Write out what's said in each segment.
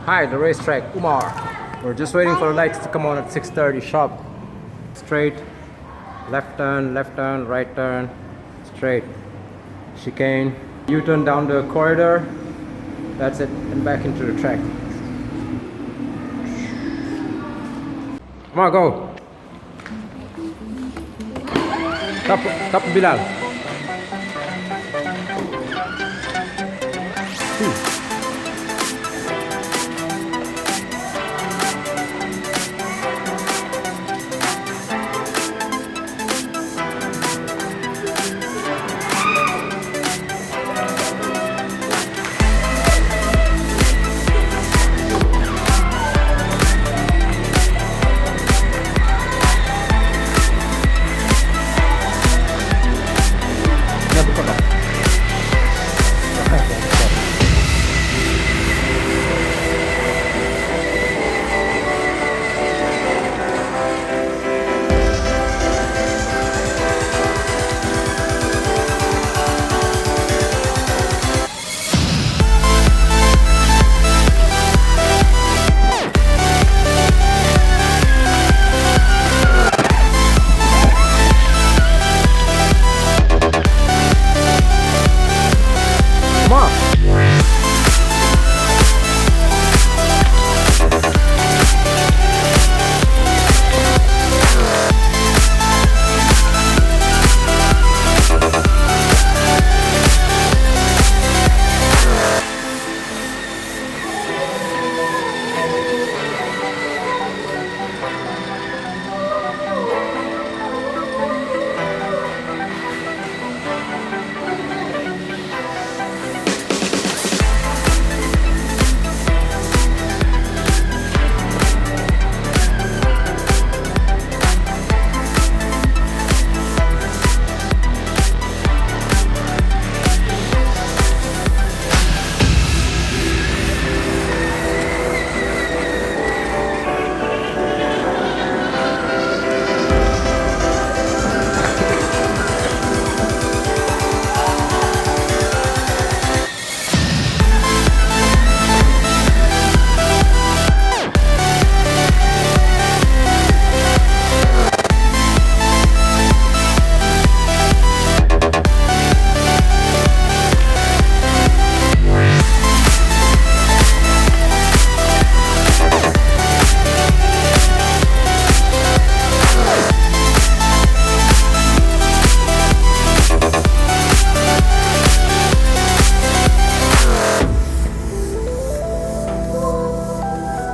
Hi, the racetrack, Umar. We're just waiting for the lights to come on at 6:30 sharp. Straight, left turn, right turn, straight. Chicane, U-turn down the corridor. That's it, and back into the track. Come on, go. Top Bilal.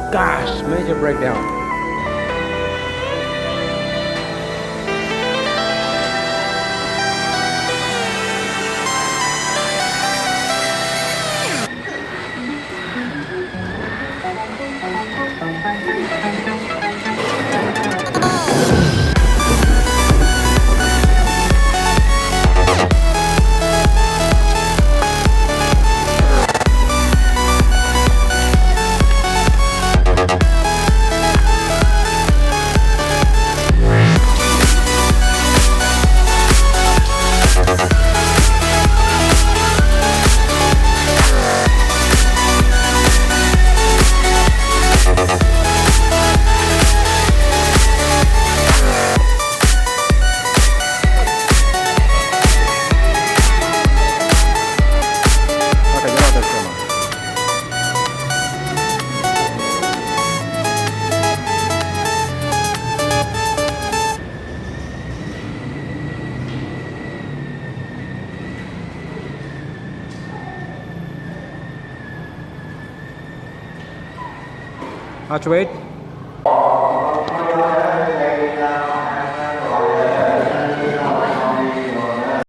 Gosh, major breakdown. How to wait?